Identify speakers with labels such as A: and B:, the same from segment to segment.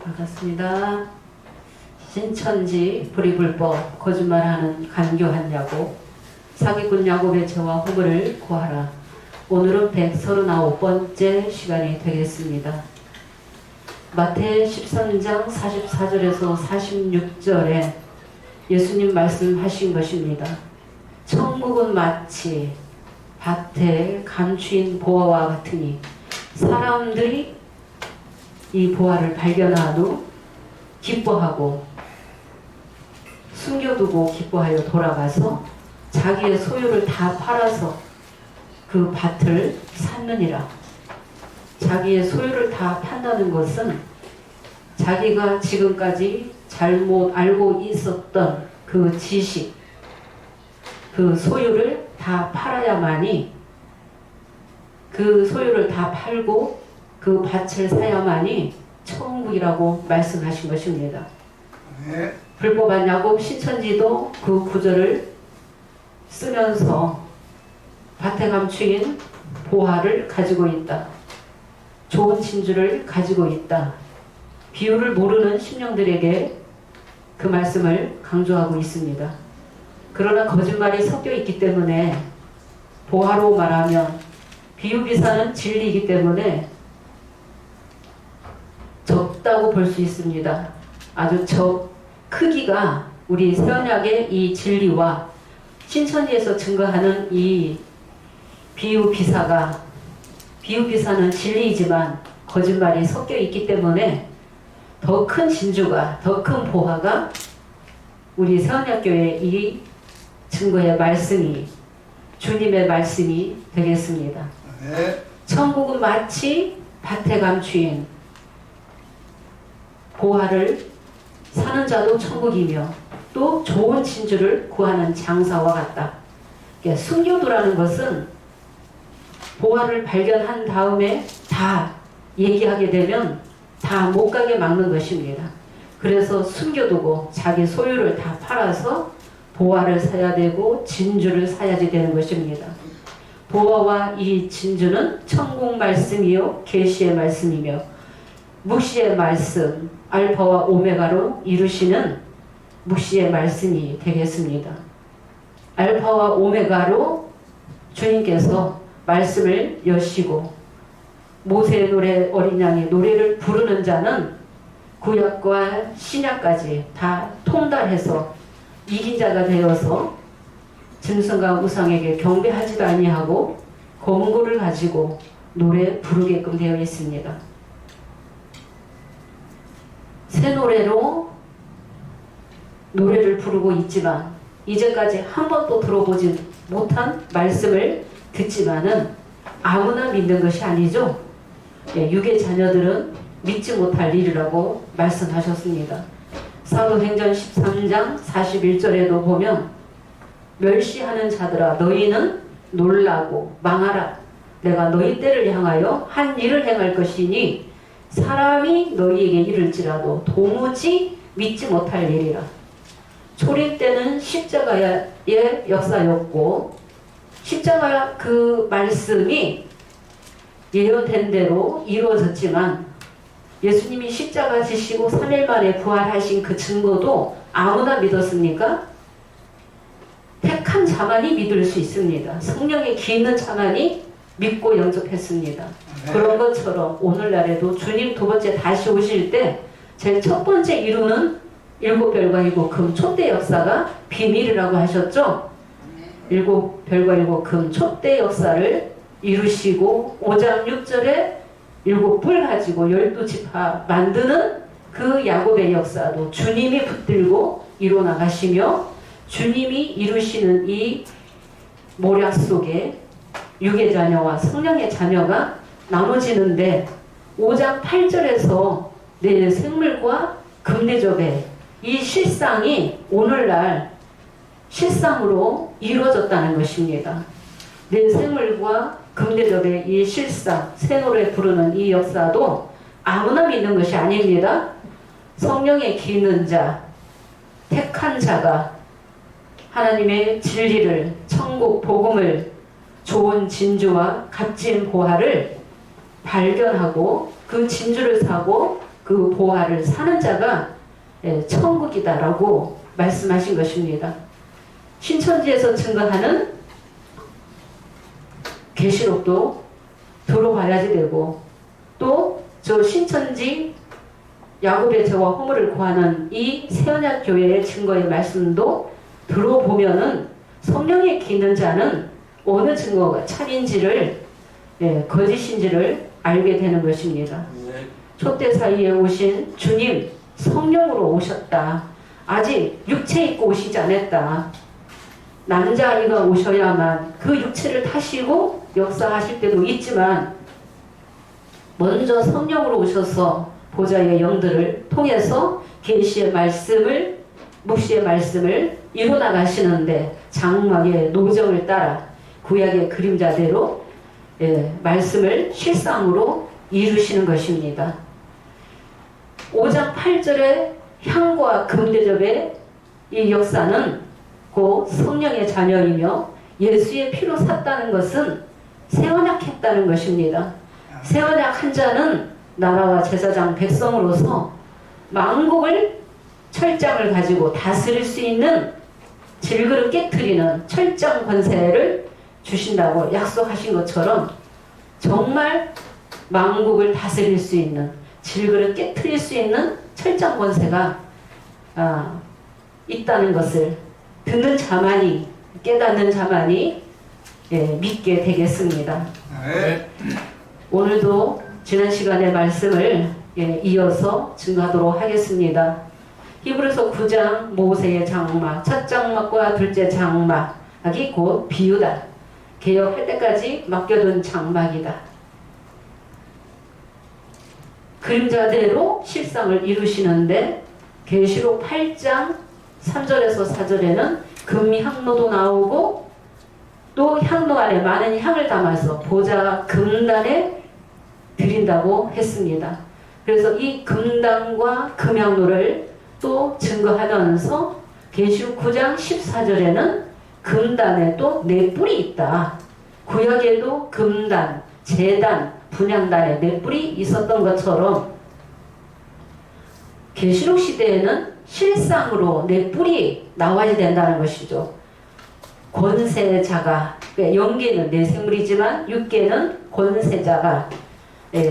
A: 반갑습니다. 신천지 불의불법 거짓말하는 간교한 야곱 사기꾼 야곱의 죄와 후보를 구하라. 오늘은 139번째 시간이 되겠습니다. 마태 13장 44절에서 46절에 예수님 말씀하신 것입니다. 천국은 마치 밭에 감추인 보화와 같으니 사람들이 이 보화를 발견한 후 기뻐하고 숨겨두고 기뻐하여 돌아가서 자기의 소유를 다 팔아서 그 밭을 샀느니라. 자기의 소유를 다 판다는 것은 자기가 지금까지 잘못 알고 있었던 그 지식, 그 소유를 다 팔아야만이, 그 소유를 다 팔고 그 밭을 사야만이 천국이라고 말씀하신 것입니다. 네. 불법한 야곱 신천지도 그 구절을 쓰면서 밭에 감추인 보화를 가지고 있다. 좋은 진주를 가지고 있다. 비유를 모르는 심령들에게 그 말씀을 강조하고 있습니다. 그러나 거짓말이 섞여 있기 때문에 보화로 말하면 비유비사는 진리이기 때문에 적다고 볼 수 있습니다. 아주 크기가 우리 새언약의 이 진리와 신천지에서 증거하는 이 비유비사는 진리이지만 거짓말이 섞여 있기 때문에 더 큰 진주가, 더 큰 보화가 우리 새언약교의 이 증거의 말씀이, 주님의 말씀이 되겠습니다. 네. 천국은 마치 밭에 감추인 보화를 사는 자도 천국이며 또 좋은 진주를 구하는 장사와 같다. 숨겨두라는 것은 보화를 발견한 다음에 다 얘기하게 되면 다 못 가게 막는 것입니다. 그래서 숨겨두고 자기 소유를 다 팔아서 보화를 사야 되고 진주를 사야지 되는 것입니다. 보화와 이 진주는 천국 말씀이요 계시의 말씀이며 묵시의 말씀, 알파와 오메가로 이루시는 묵시의 말씀이 되겠습니다. 알파와 오메가로 주님께서 말씀을 여시고 모세의 노래, 어린 양의 노래를 부르는 자는 구약과 신약까지 다 통달해서 이긴 자가 되어서 짐승과 우상에게 경배하지도 아니하고 검은고를 가지고 노래 부르게끔 되어 있습니다. 새 노래로 노래를 부르고 있지만 이제까지 한 번도 들어보지 못한 말씀을 듣지만은 아무나 믿는 것이 아니죠. 육의 자녀들은 믿지 못할 일이라고 말씀하셨습니다. 사도행전 13장 41절에도 보면 멸시하는 자들아 너희는 놀라고 망하라. 내가 너희 때를 향하여 한 일을 행할 것이니 사람이 너희에게 이를지라도 도무지 믿지 못할 일이라. 초림 때는 십자가의 역사였고 십자가 그 말씀이 예언된 대로 이루어졌지만 예수님이 십자가 지시고 3일 만에 부활하신 그 증거도 아무나 믿었습니까? 택한 자만이 믿을 수 있습니다. 성령의 기 있는 자만이 믿고 영접했습니다. 네. 그런 것처럼 오늘날에도 주님 두 번째 다시 오실 때 제일 첫 번째 이루는 일곱 별과 일곱 금 촛대 역사가 비밀이라고 하셨죠? 일곱 별과 일곱 금 촛대 역사를 이루시고 5장 6절에 일곱 뿔 가지고 12지파 만드는 그 야곱의 역사도 주님이 붙들고 이루어나가시며 주님이 이루시는 이 모략 속에 육의 자녀와 성령의 자녀가 나눠지는데 5장 8절에서 내 생물과 금대접의 이 실상이 오늘날 실상으로 이루어졌다는 것입니다. 내 생물과 금대접의 이 실상, 새 노래 부르는 이 역사도 아무나 믿는 것이 아닙니다. 성령의 기 있는 자, 택한 자가 하나님의 진리를, 천국 복음을, 좋은 진주와 값진 보화를 발견하고 그 진주를 사고 그 보화를 사는 자가 천국이다라고 말씀하신 것입니다. 신천지에서 증거하는 계시록도 들어봐야지 되고, 또 저 신천지 야곱의 죄와 허물을 구하는 이 새언약 교회의 증거의 말씀도 들어보면은 성령에 기는 자는 어느 증거가 참인지를, 거짓인지를 알게 되는 것입니다. 촛대 사이에 오신 주님 성령으로 오셨다. 아직 육체 입고 오시지 않았다. 남자아이가 오셔야만 그 육체를 타시고 역사하실 때도 있지만, 먼저 성령으로 오셔서 보좌의 영들을 통해서 계시의 말씀을, 묵시의 말씀을 이루어나가시는데, 장막의 노정을 따라 구약의 그림자대로 말씀을 실상으로 이루시는 것입니다. 5장 8절의 향과 금대접의 이 역사는 곧 성령의 자녀이며, 예수의 피로 샀다는 것은 새언약했다는 것입니다. 새언약 한 자는 나라와 제사장 백성으로서 만국을, 철장을 가지고 다스릴 수 있는, 질그릇 깨트리는 철장 권세를 주신다고 약속하신 것처럼, 정말 만국을 다스릴 수 있는, 질그릇 깨트릴 수 있는 철장 권세가 있다는 것을 듣는 자만이, 깨닫는 자만이 믿게 되겠습니다.
B: 네.
A: 오늘도 지난 시간의 말씀을 이어서 증거하도록 하겠습니다. 히브리서 9장 모세의 장막, 첫 장막과 둘째 장막이 곧 비유다. 개혁할 때까지 맡겨둔 장막이다. 그림자대로 실상을 이루시는데, 계시록 8장 3절에서 4절에는 금향로도 나오고, 또 향로 안에 많은 향을 담아서 보좌 금단에 드린다고 했습니다. 그래서 이 금단과 금향로를 또 증거하면서 계시록 9장 14절에는 금단에 또 네 뿔이 있다. 구약에도 금단, 제단, 분향단에 네 뿔이 있었던 것처럼, 계시록 시대에는 실상으로 네 뿔이 나와야 된다는 것이죠. 권세자가, 영계는 네 생물이지만 육계는 권세자가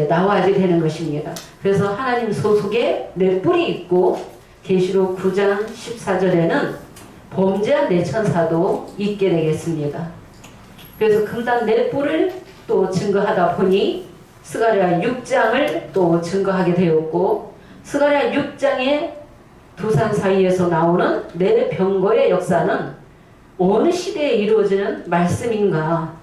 A: 나와야 되는 것입니다. 그래서 하나님 소속에 네 뿔이 있고, 계시록 9장 14절에는 범죄한 네 천사도 있게 되겠습니다. 그래서 금단 네 뿔을 또 증거하다 보니 스가랴 6장을 또 증거하게 되었고, 스가랴 6장의 두 산 사이에서 나오는 네 병거의 역사는 어느 시대에 이루어지는 말씀인가?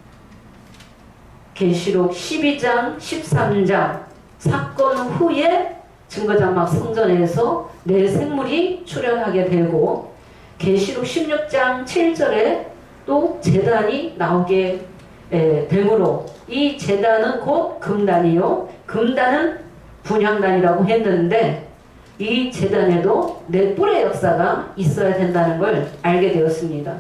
A: 계시록 12장, 13장 사건 후에 증거장막 성전에서 네 생물이 출현하게 되고, 계시록 16장 7절에 또 제단이 나오게 되므로, 이 제단은 곧 금단이요, 금단은 분향단이라고 했는데, 이 제단에도 네 뿔의 역사가 있어야 된다는 걸 알게 되었습니다.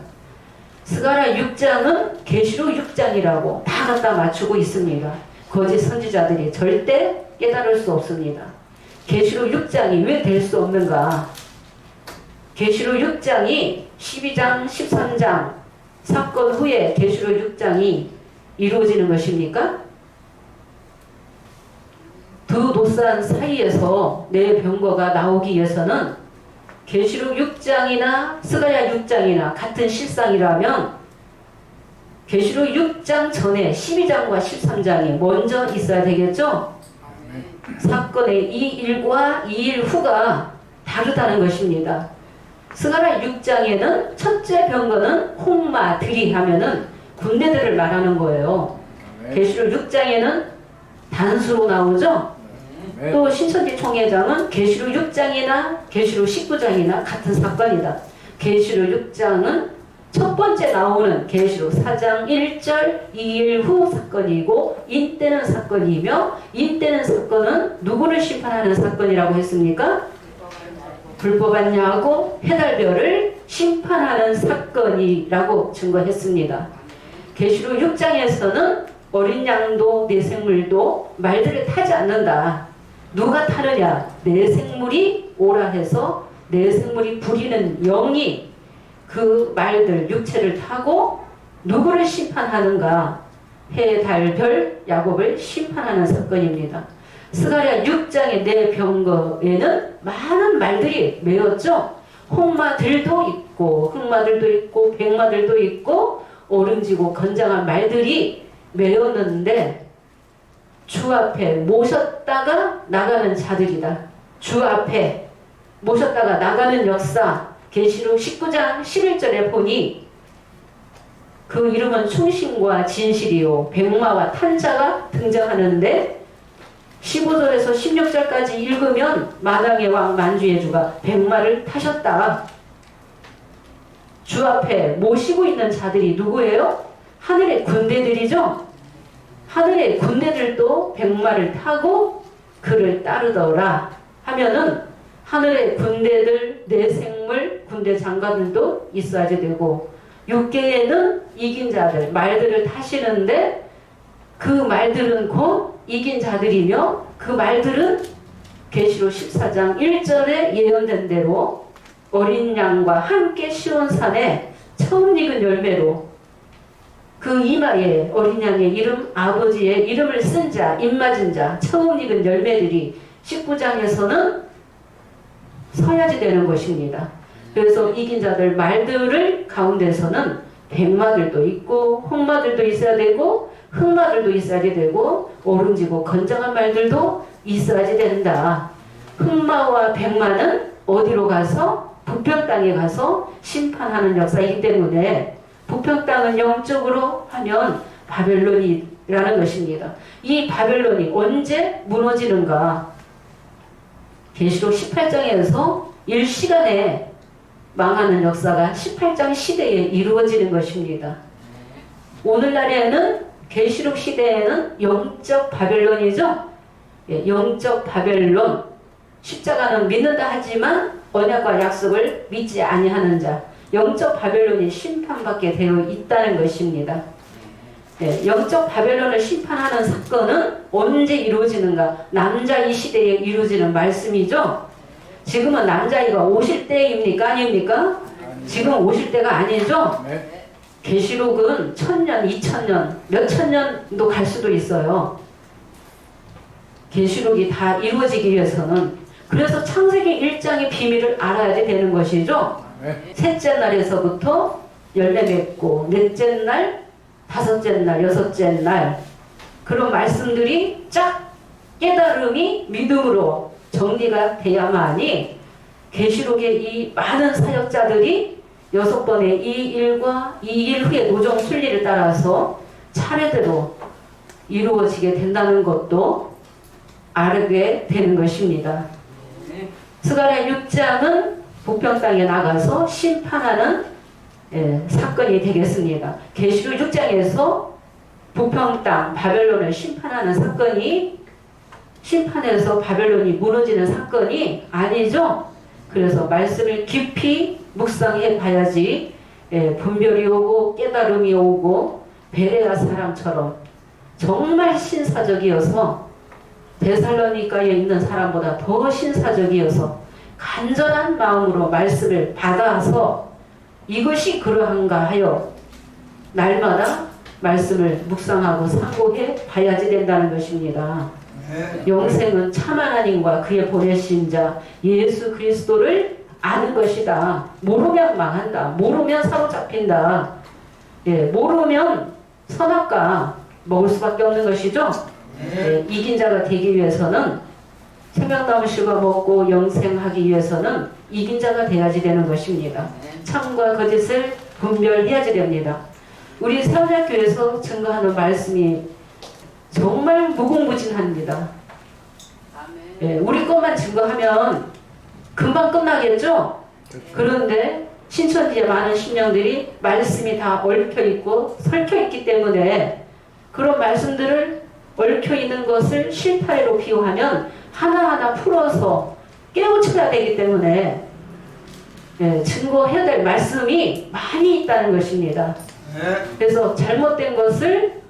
A: 스가랴 6장은 계시록 6장이라고 다 갖다 맞추고 있습니다. 거짓 선지자들이 절대 깨달을 수 없습니다. 계시록 6장이 왜 될 수 없는가? 계시록 6장이 12장, 13장 사건 후에 계시록 6장이 이루어지는 것입니까? 두 도산 사이에서 네 병거가 나오기 위해서는 계시록 6장이나 스가랴 6장이나 같은 실상이라면 계시록 6장 전에 12장과 13장이 먼저 있어야 되겠죠? 사건의 이 일과 이 일 후가 다르다는 것입니다. 스가랴 6장에는 첫째 병거는 홍마, 들이 하면은 군대들을 말하는 거예요. 계시록 6장에는 단수로 나오죠? 또 신천지 총회장은 계시록 6장이나 계시록 19장이나 같은 사건이다. 계시록 6장은 첫 번째 나오는 계시록 4장 1절 2일 후 사건이고, 인때는 사건이며, 인때는 사건은 누구를 심판하는 사건이라고 했습니까? 불법한 야고 해달별을 심판하는 사건이라고 증거했습니다. 계시록 6장에서는 어린 양도 내생물도 말들을 타지 않는다. 누가 타느냐? 내 생물이 오라 해서 내 생물이 부리는 영이 그 말들 육체를 타고 누구를 심판하는가? 해, 달, 별, 야곱을 심판하는 사건입니다. 스가랴 6장의 네 병거에는 많은 말들이 메었죠. 홍마들도 있고 흑마들도 있고 백마들도 있고 오름지고 건장한 말들이 메었는데 주 앞에 모셨다가 나가는 자들이다. 주 앞에 모셨다가 나가는 역사 계시록 19장 11절에 보니 그 이름은 충신과 진실이요 백마와 탄자가 등장하는데 15절에서 16절까지 읽으면 만왕의 왕 만주의 주가 백마를 타셨다. 주 앞에 모시고 있는 자들이 누구예요? 하늘의 군대들이죠. 하늘의 군대들도 백마를 타고 그를 따르더라 하면은 하늘의 군대들, 내 생물, 군대 장관들도 있어야지 되고 육계에는 이긴 자들, 말들을 타시는데 그 말들은 곧 이긴 자들이며 그 말들은 계시록 14장 1절에 예언된 대로 어린 양과 함께 시온산에 처음 익은 열매로 그 이마에 어린 양의 이름, 아버지의 이름을 쓴 자, 입맞은 자, 처음 익은 열매들이 19장에서는 서야지 되는 것입니다. 그래서 이긴 자들 말들을 가운데서는 백마들도 있고 홍마들도 있어야 되고 흑마들도 있어야지 되고 오름지고 건장한 말들도 있어야지 된다. 흑마와 백마는 어디로 가서 북평 땅에 가서 심판하는 역사이기 때문에 북평 땅은 영적으로 하면 바벨론이라는 것입니다. 이 바벨론이 언제 무너지는가? 계시록 18장에서 일시간에 망하는 역사가 18장 시대에 이루어지는 것입니다. 오늘날에는 계시록 시대에는 영적 바벨론이죠. 예, 영적 바벨론. 십자가는 믿는다 하지만 언약과 약속을 믿지 아니하는 자. 영적 바벨론이 심판받게 되어 있다는 것입니다. 예, 영적 바벨론을 심판하는 사건은 언제 이루어지는가? 남자이 시대에 이루어지는 말씀이죠. 지금은 남자이가 오실 때입니까? 아닙니까? 지금 오실 때가 아니죠. 계시록은 1000년, 2000년, 몇천 년도 갈 수도 있어요. 계시록이 다 이루어지기 위해서는. 그래서 창세기 1장의 비밀을 알아야 되는 것이죠. 셋째 날에서부터 열매 맺고 넷째 날, 다섯째 날, 여섯째 날 그런 말씀들이 쫙 깨달음이 믿음으로 정리가 돼야만이 계시록의 이 많은 사역자들이 6번의 이 일과 이 일 후의 노정 순리를 따라서 차례대로 이루어지게 된다는 것도 알게 되는 것입니다. 스가랴 6장은 북평 땅에 나가서 심판하는 사건이 되겠습니다. 계시록 6장에서 북평 땅 바벨론을 심판하는 사건이 심판에서 바벨론이 무너지는 사건이 아니죠. 그래서 말씀을 깊이 묵상해 봐야지 분별이 오고 깨달음이 오고 베레아 사람처럼 정말 신사적이어서 데살로니가에 있는 사람보다 더 신사적이어서 간절한 마음으로 말씀을 받아서 이것이 그러한가 하여 날마다 말씀을 묵상하고 상고해 봐야지 된다는 것입니다. 영생은 참 하나님과 그의 보내신 자 예수 그리스도를 아는 것이다. 모르면 망한다. 모르면 사로잡힌다. 모르면 선악과 먹을 수밖에 없는 것이죠. 이긴 자가 되기 위해서는 생명나무 실과 먹고 영생하기 위해서는 이긴 자가 돼야지 되는 것입니다. 참과 거짓을 분별해야지 됩니다. 우리 세원학교에서 증거하는 말씀이 정말 무궁무진합니다. 우리 것만 증거하면 금방 끝나겠죠? 그런데 신천지의 많은 신령들이 말씀이 다 얽혀있고 설켜있기 때문에 그런 말씀들을 얽혀있는 것을 실타래로 비유하면 하나하나 풀어서 깨우쳐야 되기 때문에 증거해야 될 말씀이 많이 있다는 것입니다. 그래서 잘못된 것을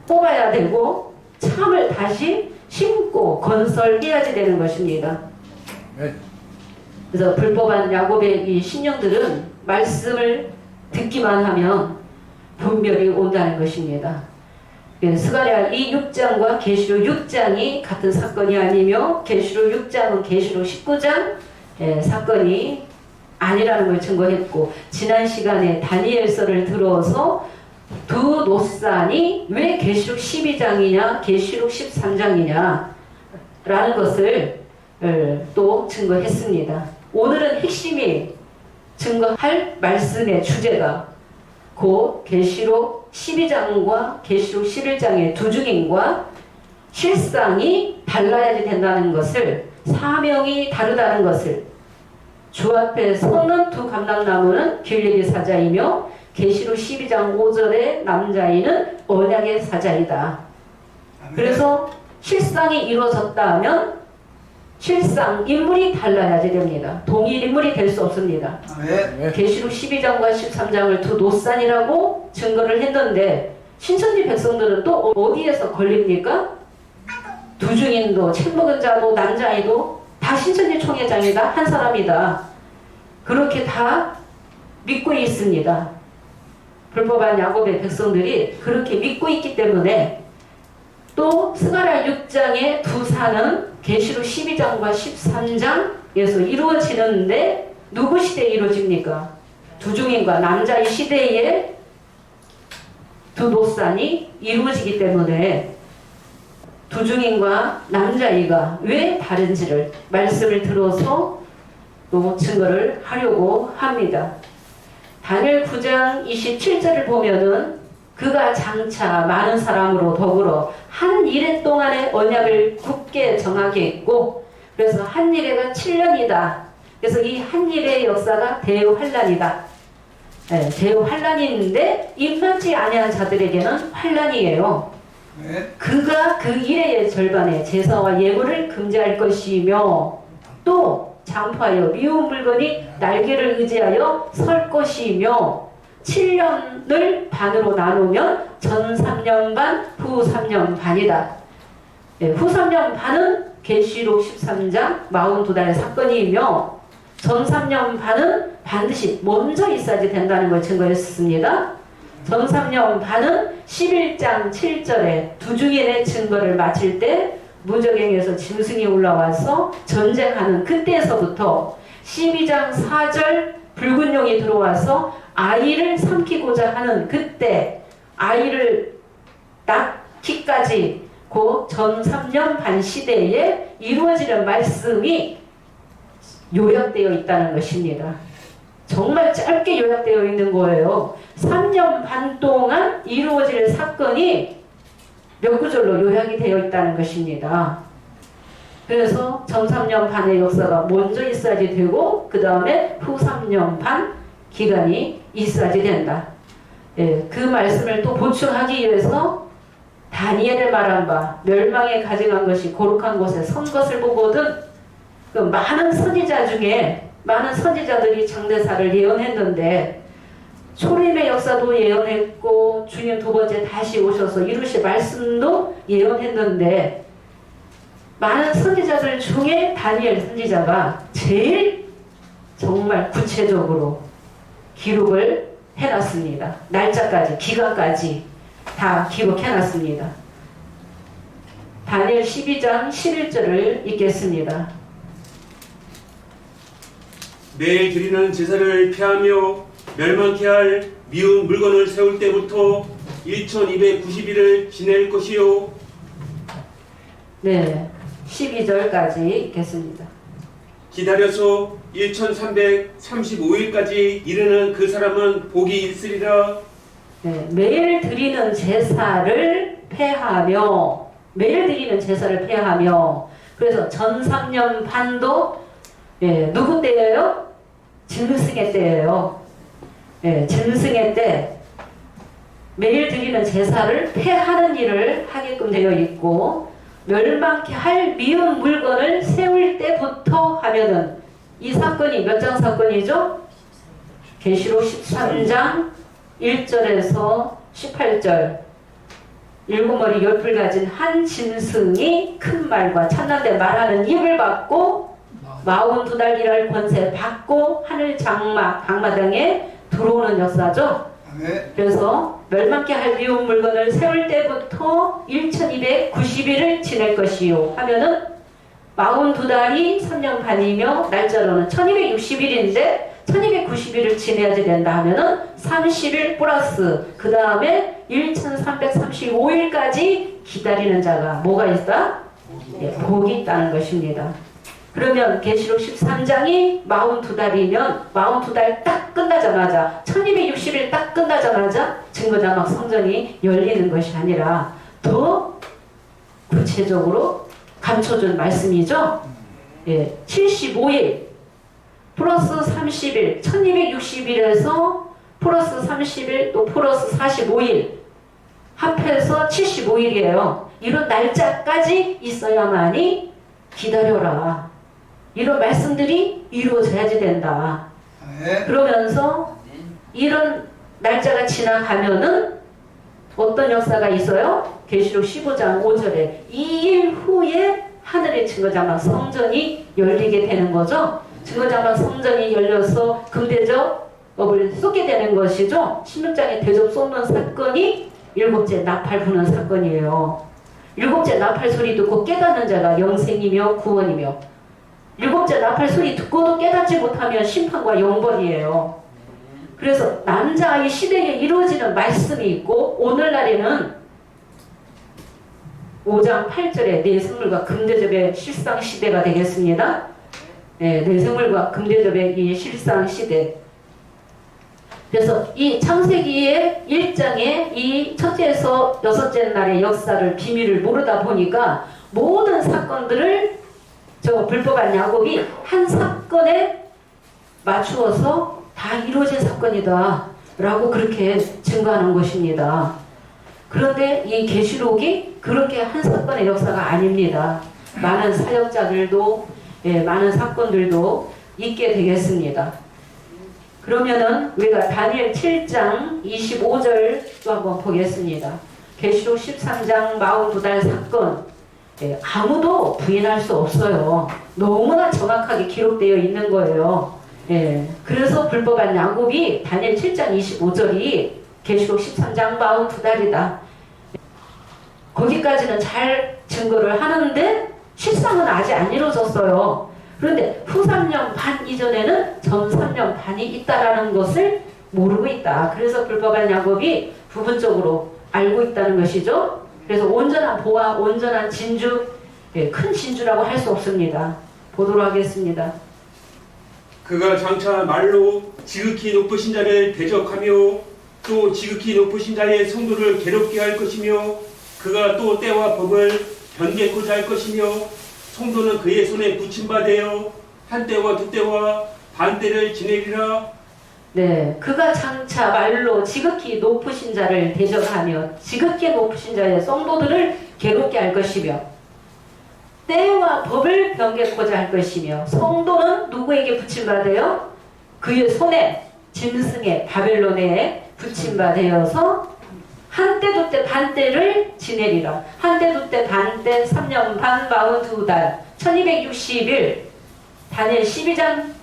A: 뽑아야 되고 참을 다시 심고 건설해야지 되는 것입니다. 그래서 불법한 야곱의 이 신령들은 말씀을 듣기만 하면 분별이 온다는 것입니다. 스가랴 이 6장과 계시록 6장이 같은 사건이 아니며 계시록 6장은 계시록 19장 사건이 아니라는 걸 증거했고, 지난 시간에 다니엘서를 들어서 두 노산이 왜 계시록 12장이냐 계시록 13장이냐 라는 것을 또 증거했습니다. 오늘은 핵심이 증거할 말씀의 주제가 곧 계시록 12장과 계시록 11장의 두 증인과 실상이 달라야지 된다는 것을, 사명이 다르다는 것을, 주 앞에 서는 두 감람나무는 길리기 사자이며 계시록 12장 5절의 남자인은 언약의 사자이다. 그래서 실상이 이루어졌다 하면 실상 인물이 달라야지 됩니다. 동일 인물이 될 수 없습니다. 계시록 12장과 13장을 두 노산이라고 증거를 했는데 신천지 백성들은 또 어디에서 걸립니까? 두 증인도 책먹은 자도 남자아이도 다 신천지 총회장이다, 한 사람이다, 그렇게 다 믿고 있습니다. 불법한 야곱의 백성들이 그렇게 믿고 있기 때문에 또 스가랴 6장의 두 산은 계시록 12장과 13장에서 이루어지는데 누구 시대에 이루어집니까? 두 증인과 남자의 시대에 두 노산이 이루어지기 때문에 두 증인과 남자이가 왜 다른지를 말씀을 들어서 또 증거를 하려고 합니다. 다니엘 9장 27절을 보면은 그가 장차 많은 사람으로 더불어 한 일해 동안의 언약을 굳게 정하게 했고, 그래서 한 일해가 7년이다. 그래서 이 한 일해의 역사가 대환란이다. 대환란이 있는데 입맞지 아니한 자들에게는 환란이에요. 그가 그 일해의 절반에 제사와 예물을 금지할 것이며 또 장파하여 미운 물건이 날개를 의지하여 설 것이며 7년을 반으로 나누면 전 3년 반, 후 3년 반이다. 후 3년 반은 계시록 13장 42달의 사건이며 전 3년 반은 반드시 먼저 있어야지 된다는 걸 증거했습니다. 전 3년 반은 11장 7절에 두 증인의 증거를 마칠 때 무적행에서 짐승이 올라와서 전쟁하는 그때서부터 12장 4절 붉은 용이 들어와서 아이를 삼키고자 하는 그때 아이를 낳기까지 그 전 3년 반 시대에 이루어지는 말씀이 요약되어 있다는 것입니다. 정말 짧게 요약되어 있는 거예요. 3년 반 동안 이루어질 사건이 몇 구절로 요약이 되어 있다는 것입니다. 그래서 전 3년 반의 역사가 먼저 있어야지 되고 그 다음에 후 3년 반 기간이 있어야지 된다. 그 말씀을 또 보충하기 위해서 다니엘을 말한 바 멸망에 가증한 것이 거룩한 곳에 선 것을 보거든, 그 많은 선지자 중에 많은 선지자들이 장대사를 예언했는데 초림의 역사도 예언했고 주님 두 번째 다시 오셔서 이루실 말씀도 예언했는데 많은 선지자들 중에 다니엘 선지자가 제일 정말 구체적으로 기록을 해놨습니다. 날짜까지 기간까지 다 기록해놨습니다. 다니엘 12장 11절을 읽겠습니다.
B: 매일 드리는 제사를 폐하며 멸망케 할 미운 물건을 세울 때부터 1290일을 지낼 것이요.
A: 네, 12절까지 읽겠습니다.
B: 기다려서 1335일까지 이르는 그 사람은 복이 있으리라.
A: 네, 매일 드리는 제사를 폐하며, 매일 드리는 제사를 폐하며, 그래서 전 3년 반도 누구 때예요? 짐승의 때예요. 짐승의 때 매일 드리는 제사를 폐하는 일을 하게끔 되어 있고, 멸망케 할 미운 물건을 세울 때부터 하면은 이 사건이 몇 장 사건이죠? 계시록 13장 1절에서 18절 일곱 머리 열풀 가진 한 짐승이 큰 말과 찬란데 말하는 입을 받고 42달 일할 권세 받고 하늘 장막 방마당에 들어오는 역사죠. 그래서 멸망케 할 미운 물건을 세울 때부터 1290일을 지낼 것이요 하면은 42달이 3년 반이며 날짜로는 1260일인데 1290일을 지내야지 된다 하면은 30일 플러스 그 다음에 1335일까지 기다리는 자가 뭐가 있다? 예, 복이 있다는 것입니다. 그러면 계시록 13장이 42달이면 42달 딱 끝나자마자 1260일 딱 끝나자마자 증거자막 성전이 열리는 것이 아니라 더 구체적으로 감춰준 말씀이죠. 예, 75일 플러스 30일 1260일에서 플러스 30일 또 플러스 45일 합해서 75일이에요. 이런 날짜까지 있어야만이 기다려라. 이런 말씀들이 이루어져야지 된다. 그러면서 이런 날짜가 지나가면은 어떤 역사가 있어요? 계시록 15장 5절에 2일 후에 하늘의 증거자막 성전이 열리게 되는 거죠. 증거자막 성전이 열려서 금대접을 쏟게 되는 것이죠. 16장에 대접 쏟는 사건이 일곱째 나팔 부는 사건이에요. 일곱째 나팔 소리 듣고 깨닫는 자가 영생이며 구원이며 일곱째 나팔 소리 듣고도 깨닫지 못하면 심판과 영벌이에요. 그래서 남자아이 시대에 이루어지는 말씀이 있고 오늘날에는 5장 8절에 내생물과 금대접의 실상시대가 되겠습니다. 네, 내생물과 금대접의 이 실상시대. 그래서 이 창세기의 1장의 이 첫째에서 여섯째 날의 역사를 비밀을 모르다 보니까 모든 사건들을 저 불법한 야곱이 한 사건에 맞추어서 다 이루어진 사건이다 라고 그렇게 증거하는 것입니다. 그런데 이 계시록이 그렇게 한 사건의 역사가 아닙니다. 많은 사역자들도 많은 사건들도 있게 되겠습니다. 그러면은 우리가 다니엘 7장 25절도 한번 보겠습니다. 계시록 13장 42달 사건 아무도 부인할 수 없어요. 너무나 정확하게 기록되어 있는 거예요. 그래서 불법한 야곱이 다니엘 7장 25절이 계시록 13장 42달이다. 거기까지는 잘 증거를 하는데 실상은 아직 안 이루어졌어요. 그런데 후 3년 반 이전에는 전 3년 반이 있다라는 것을 모르고 있다. 그래서 불법한 야곱이 부분적으로 알고 있다는 것이죠. 그래서 온전한 보화, 온전한 진주, 큰 진주라고 할 수 없습니다. 보도록 하겠습니다.
B: 그가 장차 말로 지극히 높으신 자를 대적하며 또 지극히 높으신 자의 성도를 괴롭게 할 것이며 그가 또 때와 법을 변개코자 할 것이며 성도는 그의 손에 붙임받아요 한때와 두때와 반때를 지내리라. 네,
A: 그가 장차 말로 지극히 높으신 자를 대적하며 지극히 높으신 자의 성도들을 괴롭게 할 것이며 때와 법을 변개코자 할 것이며 성도는 누구에게 붙임받아요? 그의 손에 짐승의 바벨론에 붙임받아서 한때 두때 반때를 지내리라. 한때 두때 반때 3년 반 42달 1260일 다니엘 12장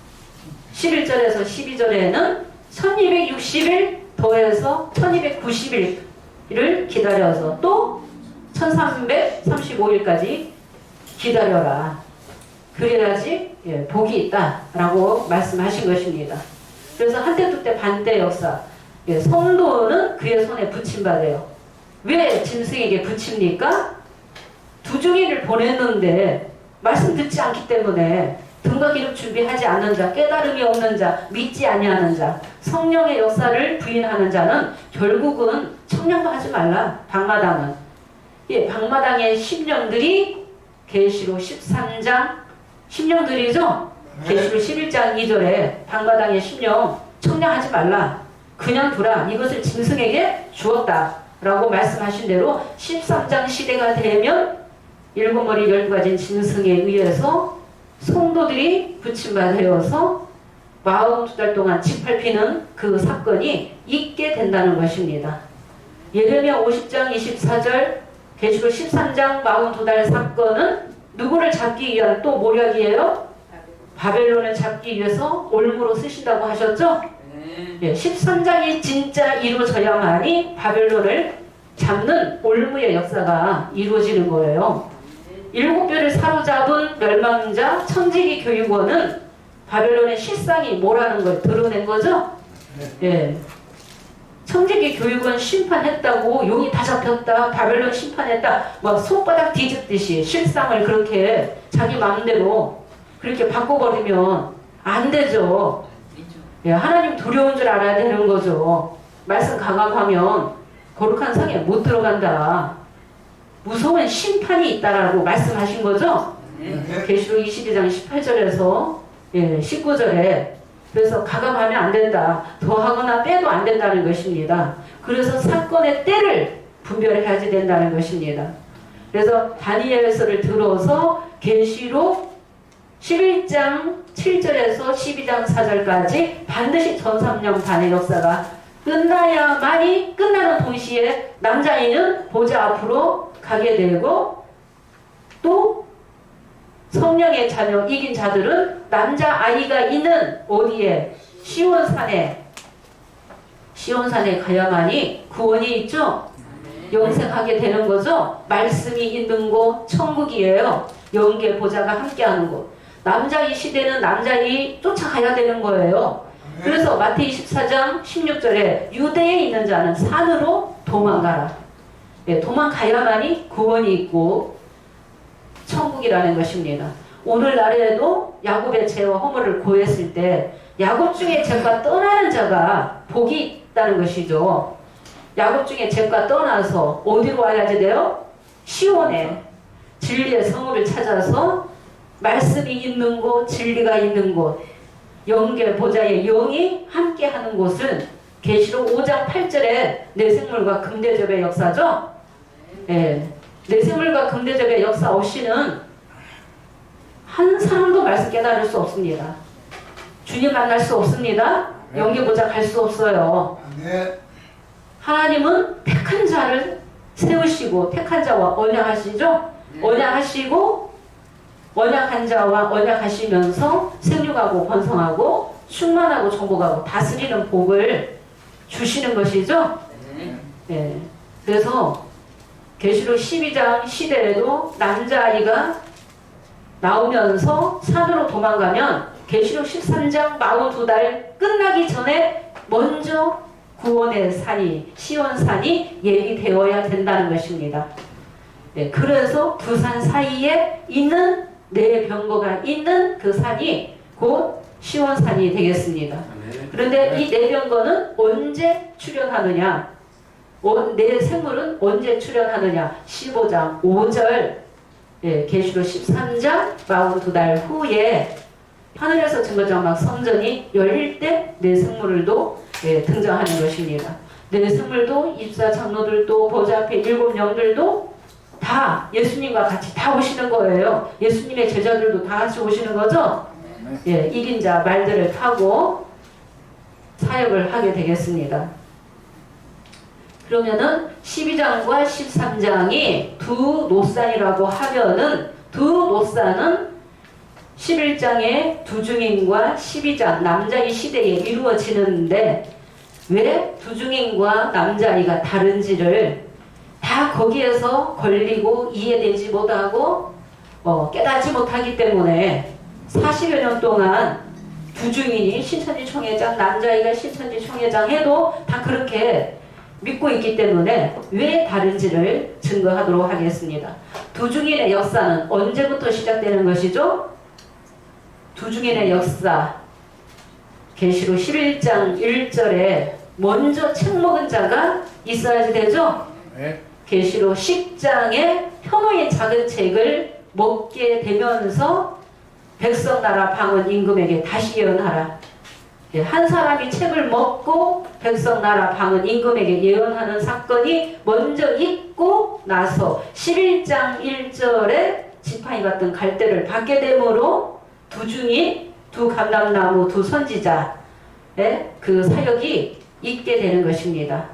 A: 11절에서 12절에는 1260일 더해서 1290일을 기다려서 또 1335일까지 기다려라. 그래야지 복이 있다라고 말씀하신 것입니다. 그래서 한때 두때 반때 역사 성도는 그의 손에 붙임받아요. 왜 짐승에게 붙입니까? 두 중인을 보냈는데 말씀 듣지 않기 때문에 등과 기름 준비하지 않는 자, 깨달음이 없는 자, 믿지 아니하는 자, 성령의 역사를 부인하는 자는 결국은 청량도 하지 말라. 방마당은 방마당의 심령들이 계시록 13장 심령들이죠. 계시록 11장 2절에 방마당의 심령 청량하지 말라. 그냥 두라. 이것을 짐승에게 주었다 라고 말씀하신 대로 13장 시대가 되면 일곱 머리 12가지 짐승에 의해서 성도들이 붙임받아서 42달 동안 짓밟히는 그 사건이 있게 된다는 것입니다. 예레미야 50장 24절, 계시록 13장 42달 사건은 누구를 잡기 위한 또 모략이에요? 바벨론을 잡기 위해서 올무로 쓰신다고 하셨죠? 예, 13장이 진짜 이루어져야만이 바벨론을 잡는 올무의 역사가 이루어지는 거예요. 7별을 사로잡은 멸망자 청지기 교육원은 바벨론의 실상이 뭐라는 걸 드러낸 거죠? 예. 청지기 교육원 심판했다고, 용이 다 잡혔다, 바벨론 심판했다, 막 손바닥 뒤집듯이 실상을 그렇게 자기 마음대로 그렇게 바꿔버리면 안 되죠. 예, 하나님 두려운 줄 알아야 되는 거죠. 말씀 강압하면 거룩한 성에 못 들어간다. 무서운 심판이 있다라고 말씀하신 거죠. 계시록 22장 18절에서 19절에 그래서 가감하면 안 된다. 더하거나 빼도 안 된다는 것입니다. 그래서 사건의 때를 분별해야지 된다는 것입니다. 그래서 다니엘서를 들어서 계시록 11장 7절에서 12장 4절까지 반드시 전3년반의 역사가 끝나야만이 끝나는 동시에 남자아이는 보좌 앞으로 가게 되고 또 성령의 자녀 이긴 자들은 남자아이가 있는 어디에? 시온산에 가야만이 구원이 있죠? 영생하게 되는 거죠? 말씀이 있는 곳 천국이에요. 영계 보좌가 함께하는 곳. 남자의 시대는 남자의 쫓아가야 되는 거예요. 그래서 마태이 24장 16절에 유대에 있는 자는 산으로 도망가라. 예, 도망가야만이 구원이 있고 천국이라는 것입니다. 오늘날에도 야곱의 죄와 허물을 고했을 때 야곱 중에 죄가 떠나는 자가 복이 있다는 것이죠. 야곱 중에 죄가 떠나서 어디로 와야지 돼요? 시온에 진리의 성읍을 찾아서 말씀이 있는 곳, 진리가 있는 곳, 영계 보좌의 영이 함께하는 곳은 계시록 5장 8절에 내생물과 금대접의 역사죠. 예, 내생물과 금대접의 역사 없이는 한 사람도 말씀 깨달을 수 없습니다. 주님 만날 수 없습니다. 영계 보좌 갈 수 없어요. 하나님은 택한 자를 세우시고 택한 자와 언약하시죠. 언약하시고 언약한 자와 언약하시면서 생육하고 번성하고 충만하고 정복하고 다스리는 복을 주시는 것이죠. 네. 그래서 계시록 12장 시대에도 남자아이가 나오면서 산으로 도망가면 계시록 13장 42달 끝나기 전에 먼저 구원의 산이 시온산이 예비되어야 된다는 것입니다. 네, 그래서 두 산 사이에 있는 네 병거가 있는 그 산이 곧 시온산이 되겠습니다. 그런데 이 네 병거는 언제 출현하느냐? 네 생물은 언제 출현하느냐? 15장 5절 계시록 13장 42달 후에 하늘에서 증거장막 성전이 열릴 때 네 생물도 등장하는 것입니다. 네 생물도 24장로들도 보좌 앞에 7 영들도 다 예수님과 같이 다 오시는 거예요. 예수님의 제자들도 다 같이 오시는 거죠. 예, 이긴 자 말들을 타고 사역을 하게 되겠습니다. 그러면은 12장과 13장이 두 노산이라고 하면은 두 노산은 11장의 두 증인과 12장 남자의 시대에 이루어지는데 왜 두 증인과 남자아이가 다른지를 다 거기에서 걸리고 이해되지 못하고 깨닫지 못하기 때문에 40여 년 동안 두 증인이 신천지 총회장, 남자아이가 신천지 총회장 해도 다 그렇게 믿고 있기 때문에 왜 다른지를 증거하도록 하겠습니다. 두 증인의 역사는 언제부터 시작되는 것이죠? 두 증인의 역사 계시록 11장 1절에 먼저 책 먹은 자가 있어야지 되죠? 네. 계시록 10장에 편호의 작은 책을 먹게 되면서 백성 나라 방언 임금에게 다시 예언하라. 한 사람이 책을 먹고 백성 나라 방언 임금에게 예언하는 사건이 먼저 있고 나서 11장 1절에 지팡이 같은 갈대를 받게 되므로 두 증인, 두 감람나무, 두 선지자의 그 사역이 있게 되는 것입니다.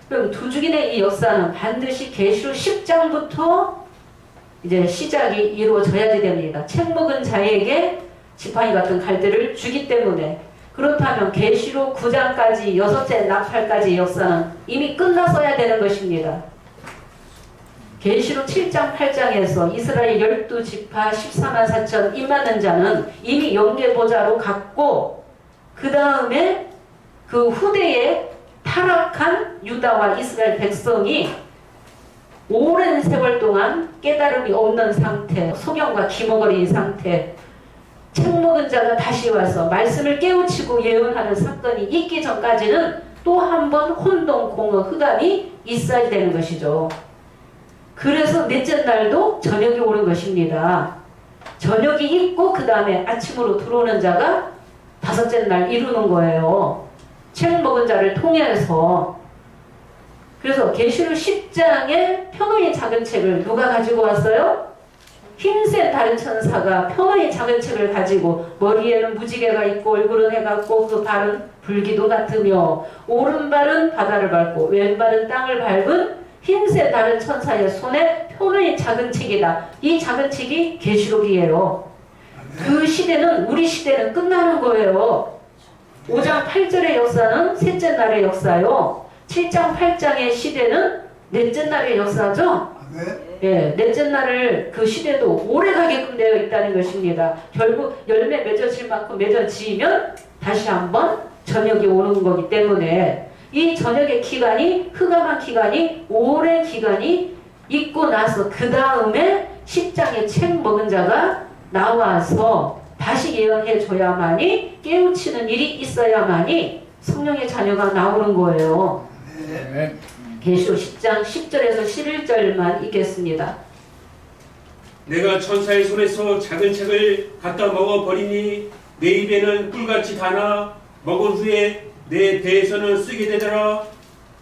A: 그럼 두 주기의 이 역사는 반드시 계시록 10장부터 이제 시작이 이루어져야지 됩니다. 책 먹은 자에게 지팡이 같은 갈대를 주기 때문에. 그렇다면 계시록 9장까지 여섯째 나팔까지 역사는 이미 끝났어야 되는 것입니다. 계시록 7장 8장에서 이스라엘 12지파 14만 4천 입 맞는 자는 이미 영계보좌로 갔고, 그 다음에 그 후대에 타락한 유다와 이스라엘 백성이 오랜 세월 동안 깨달음이 없는 상태, 소경과 기머거린 상태, 책 먹은 자가 다시 와서 말씀을 깨우치고 예언하는 사건이 있기 전까지는 또 한 번 혼동, 공허, 흑암이 있어야 되는 것이죠. 그래서 넷째 날도 저녁이 오는 것입니다. 저녁이 있고 그 다음에 아침으로 들어오는 자가 다섯째 날 이루는 거예요. 책 먹은 자를 통해서. 그래서 계시록 10장에 편호의 작은 책을 누가 가지고 왔어요? 힘센 다른 천사가 편호의 작은 책을 가지고 머리에는 무지개가 있고 얼굴은 해가 있고 그 발은 불기둥 같으며 오른발은 바다를 밟고 왼발은 땅을 밟은 힘센 다른 천사의 손에 편호의 작은 책이다. 이 작은 책이 계시록이에요. 그 시대는, 우리 시대는 끝나는 거예요. 5장 8절의 역사는 셋째 날의 역사요. 7장 8장의 시대는 넷째 날의 역사죠. 예, 넷째 날을 그 시대도 오래 가게끔 되어 있다는 것입니다. 결국 열매 맺어질 만큼 맺어지면 다시 한번 저녁이 오는 거기 때문에 이 저녁의 기간이, 흑암한 기간이, 오랜 기간이 있고 나서 그 다음에 10장의 책 먹은 자가 나와서 다시 예언해 줘야만이, 깨우치는 일이 있어야만이 성령의 자녀가 나오는 거예요. 계시록 10장 10절에서 11절만 읽겠습니다.
B: 내가 천사의 손에서 작은 책을 갖다 먹어버리니 내 입에는 꿀같이 다나 먹은 후에 내 배에서는 쓰게 되더라.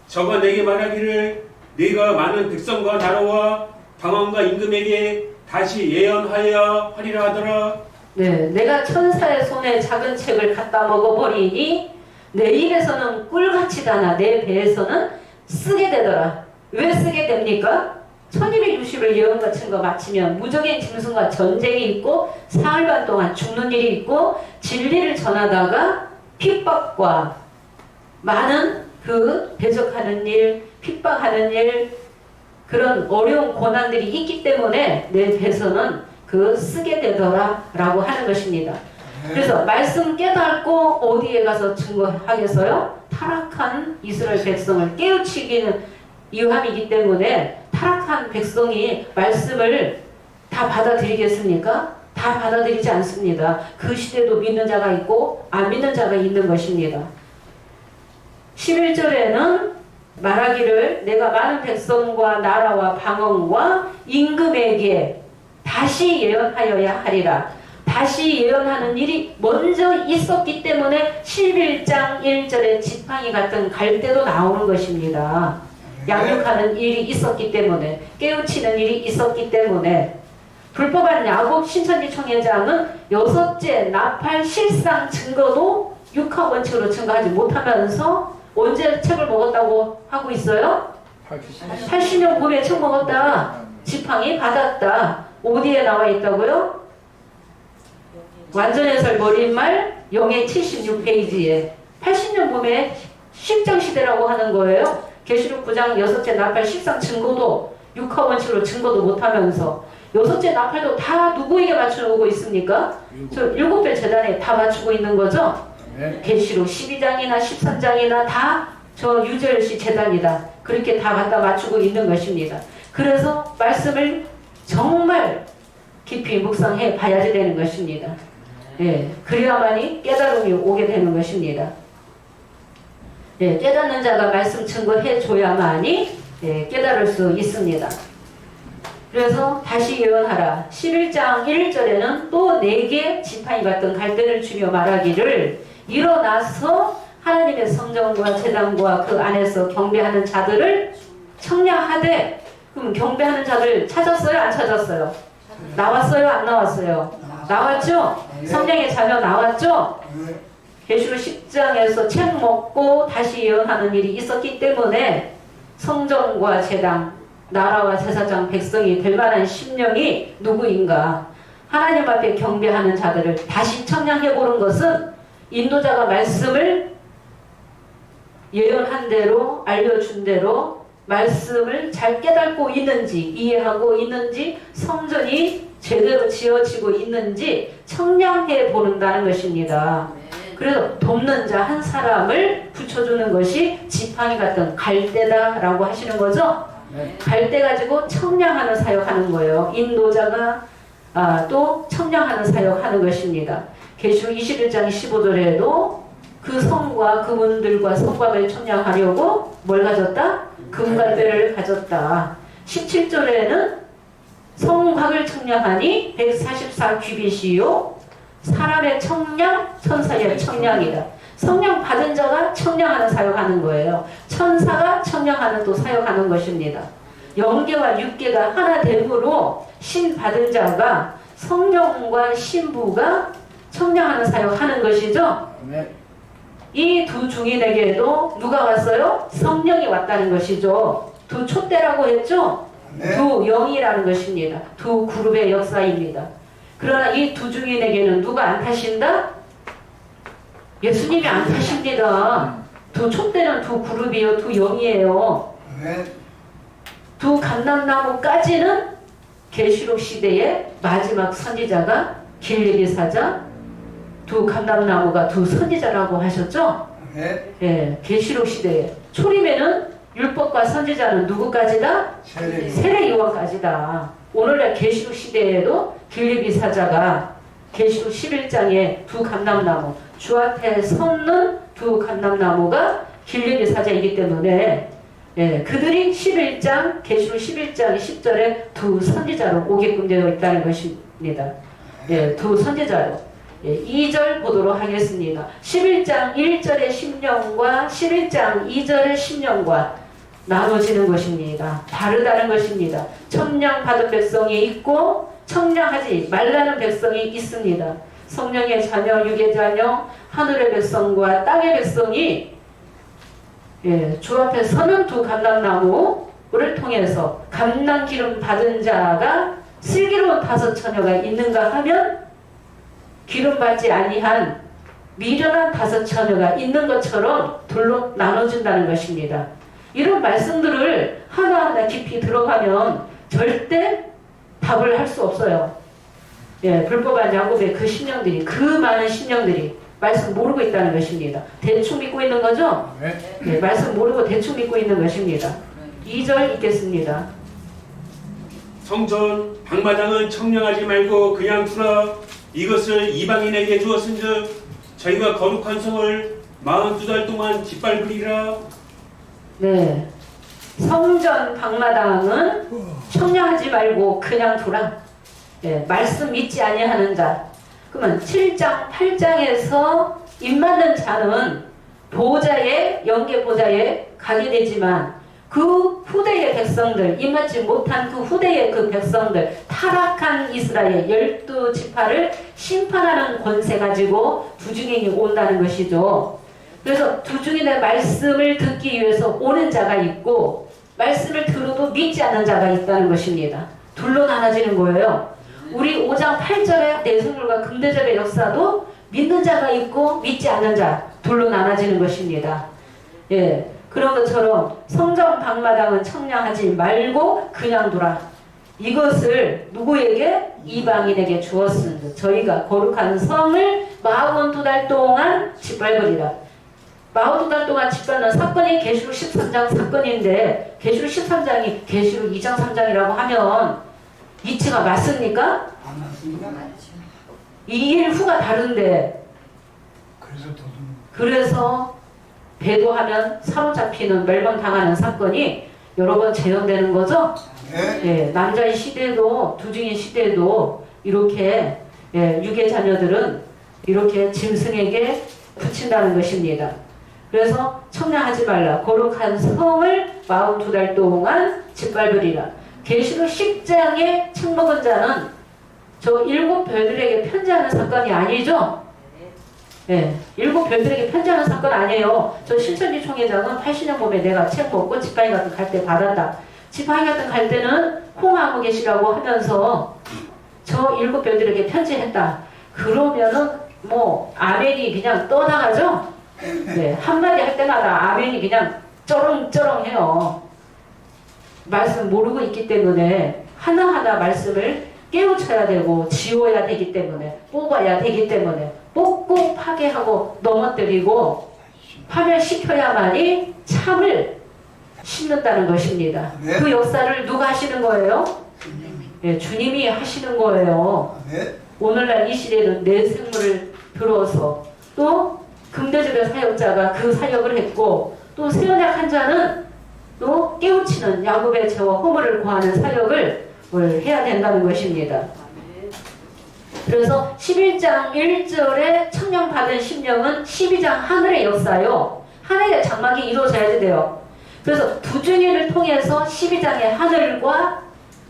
B: 저가 내게 말하기를 네가 많은 백성과 나라와 방언과 임금에게 다시 예언하여야 하리라 하더라.
A: 네, 내가 천사의 손에 작은 책을 갖다 먹어버리니 내 입에서는 꿀같이 다나 내 배에서는 쓰게 되더라. 왜 쓰게 됩니까? 1260을 예언 같은 거 마치면 무적인 짐승과 전쟁이 있고 사흘 반 동안 죽는 일이 있고 진리를 전하다가 핍박과 많은 그 대적하는 일, 핍박하는 일, 그런 어려운 고난들이 있기 때문에 내 배에서는 그 쓰게 되더라 라고 하는 것입니다. 그래서 말씀 깨닫고 어디에 가서 증거하겠어요? 타락한 이스라엘 백성을 깨우치기는 위함이기 때문에 타락한 백성이 말씀을 다 받아들이겠습니까? 다 받아들이지 않습니다. 그 시대도 믿는 자가 있고 안 믿는 자가 있는 것입니다. 11절에는 말하기를 내가 많은 백성과 나라와 방언과 임금에게 다시 예언하여야 하리라. 다시 예언하는 일이 먼저 있었기 때문에 11장 1절에 지팡이 같은 갈대도 나오는 것입니다. 양육하는 일이 있었기 때문에, 깨우치는 일이 있었기 때문에. 불법한 야곱 신천지 총회장은 여섯째 나팔 실상 증거도 육하 원칙으로 증거하지 못하면서 언제 책을 먹었다고 하고 있어요? 80년 봄에 책 먹었다. 지팡이 받았다. 어디에 나와 있다고요? 완전해설 머릿말 영의 76페이지에 80년 봄에 10장 시대라고 하는 거예요. 계시록 9장 여섯째 나팔 실상 증거도 육하 원칙으로 증거도 못하면서 여섯째 나팔도 다 누구에게 맞추고 있습니까? 저 7별 재단에 다 맞추고 있는 거죠? 계시록 12장이나 13장이나 다 저 유저열시 재단이다. 그렇게 다 갖다 맞추고 있는 것입니다. 그래서 말씀을 정말 깊이 묵상해 봐야지 되는 것입니다. 예, 그래야만이 깨달음이 오게 되는 것입니다. 예, 깨닫는 자가 말씀 증거해 줘야만이 예, 깨달을 수 있습니다. 그래서 다시 예언하라. 11장 1절에는 또 내게 지팡이 같은 갈대를 주며 말하기를 일어나서 하나님의 성전과 제단과 그 안에서 경배하는 자들을 청량하되. 그럼 경배하는 자들 찾았어요? 안 찾았어요? 나왔어요? 안 나왔어요? 나왔죠? 성령의 자녀 나왔죠? 계시록 10장에서 책 먹고 다시 예언하는 일이 있었기 때문에 성전과 제당, 나라와 제사장, 백성이 될 만한 심령이 누구인가? 하나님 앞에 경배하는 자들을 다시 청량해 보는 것은 인도자가 말씀을 예언한 대로, 알려준 대로 말씀을 잘 깨닫고 있는지, 이해하고 있는지, 성전이 제대로 지어지고 있는지 청량해 보는다는 것입니다. 그래서 돕는 자 한 사람을 붙여주는 것이 지팡이 같은 갈대다라고 하시는 거죠. 갈대 가지고 청량하는 사역하는 거예요. 인도자가 또 청량하는 사역하는 것입니다. 계시록 21장 15절에도 그 성과 그분들과 성곽을 청량하려고 뭘 가졌다? 금갈대를 가졌다. 17절에는 성곽을 청량하니 144규빗이요 사람의 청량, 천사의 청량이다. 성령 받은 자가 청량하는 사역하는 거예요. 천사가 청량하는 또 사역하는 것입니다. 영계와 육계가 하나 됨으로 신 받은 자가 성령과 신부가 청량하는 사역하는 것이죠. 이 두 중인에게도 누가 왔어요? 성령이 왔다는 것이죠. 두 촛대라고 했죠. 두 영이라는 것입니다. 두 그룹의 역사입니다. 그러나 이 두 중인에게는 누가 안 타신다? 예수님이 안 타십니다. 두 촛대는 두 그룹이요, 두 영이에요. 두 감람나무까지는 계시록 시대의 마지막 선지자가 길리기 사자, 두 감람나무가 두 선지자라고 하셨죠? 예, 계시록 시대에 초림에는 율법과 선지자는 누구까지다? 세례 요한까지다. 오늘날 계시록 시대에도 길리기 사자가 계시록 11장에 두 감람나무, 주 앞에 섰는 두 감람나무가 길리기 사자이기 때문에 그들이 11장, 계시록 11장 10절에 두 선지자로 오게끔 되어 있다는 것입니다. 두 선지자로. 2절 보도록 하겠습니다. 11장 1절의 심령과 11장 2절의 심령과 나눠지는 것입니다. 다르다는 것입니다. 청량 받은 백성이 있고 청량하지 말라는 백성이 있습니다. 성령의 자녀, 육의 자녀, 하늘의 백성과 땅의 백성이 주 앞에 서는 두 감람나무를 통해서 감람 기름 받은 자가 슬기로운 다섯 처녀가 있는가 하면 기름 받지 아니한 미련한 다섯 처녀가 있는 것처럼 둘로 나눠준다는 것입니다. 이런 말씀들을 하나하나 깊이 들어가면 절대 답을 할 수 없어요. 불법한 야곱의 그 심령들이, 그 많은 심령들이 말씀 모르고 있다는 것입니다. 대충 믿고 있는 거죠? 말씀 모르고 대충 믿고 있는 것입니다. 2절 읽겠습니다.
B: 성전 방마당은 청량하지 말고 그냥 두라. 이것을 이방인에게 주었은즉 저희가 거룩한 성을 42달 동안 짓밟으리라. 네,
A: 성전 방마당은 청량하지 말고 그냥 두라. 말씀 믿지 아니하는 자. 그러면 7장 8장에서 입맞는 자는 보좌에, 영계 보좌에 가게 되지만 그 후대의 백성들, 입맞지 못한 그 후대의 그 백성들, 타락한 이스라엘 12지파를 심판하는 권세 가지고 두 증인이 온다는 것이죠. 그래서 두 증인의 말씀을 듣기 위해서 오는 자가 있고 말씀을 들어도 믿지 않는 자가 있다는 것입니다. 둘로 나눠지는 거예요. 우리 5장 8절의 내성물과 금대접의 역사도 믿는 자가 있고 믿지 않는 자 둘로 나눠지는 것입니다. 그런 것처럼 성전 방마당은 청량하지 말고 그냥 두라. 이것을 누구에게? 이방인에게 주었으니 저희가 거룩한 성을 42달 동안 짓밟으리라. 42달 동안 짓밟는 사건이 계시록 13장 사건인데 계시록 13장이 계시록 2장 3장이라고 하면 이치가 맞습니까?
C: 안 맞습니다.
A: 이 일 후가 다른데 그래서 배도하면 사로잡히는 멸망당하는 사건이 여러 번 재현되는 거죠. 남자의 시대도 두 증인 시대도 이렇게 육의 자녀들은 이렇게 짐승에게 붙인다는 것입니다. 그래서 청량하지 말라. 거룩한 성을 42달 동안 짓밟으리라. 계시록 10장에 책먹은 자는 저 7 별들에게 편지하는 사건이 아니죠. 예, 일곱 별들에게 편지하는 사건 아니에요. 저 신천지 총회장은 80년 봄에 내가 책 먹고 지팡이 같은 갈 때 받았다. 지팡이 같은 갈 때는 홍하고 계시라고 하면서 저 일곱 별들에게 편지했다. 그러면은 뭐 아멘이 그냥 떠나가죠. 네, 한마디 할 때마다 아멘이 그냥 쩌렁쩌렁해요. 말씀 모르고 있기 때문에 하나하나 말씀을 깨우쳐야 되고 지워야 되기 때문에 뽑아야 되기 때문에 뽑고 파괴하고 넘어뜨리고 파멸시켜야만이 참을 심는다는 것입니다.
C: 네.
A: 그 역사를 누가 하시는 거예요? 네, 주님이 하시는 거예요.
C: 네.
A: 오늘날 이 시대에는 내 생물을 들어서 또 금대접의 사역자가 그 사역을 했고 또 세언약 한 자는 또 깨우치는 야곱의 죄와 허물을 구하는 사역을 해야 된다는 것입니다. 그래서 11장 1절에 청령 받은 심령은 12장 하늘의 역사요. 하늘의 장막이 이루어져야 돼요. 그래서 두 증인을 통해서 12장의 하늘과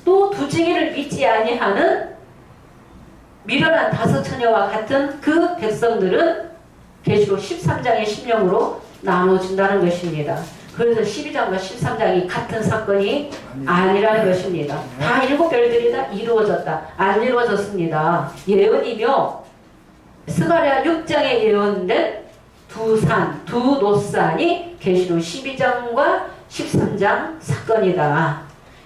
A: 또 두 증인을 믿지 아니하는 미련한 다섯 처녀와 같은 그 백성들은 계시록 13장의 심령으로 나눠진다는 것입니다. 그래서 12장과 13장이 같은 사건이 아니라는 것입니다. 다 일곱 별들이 다 이루어졌다. 안 이루어졌습니다. 예언이며 스가랴 6장에 예언된 두 산, 두 노산이 계시록 12장과 13장 사건이다.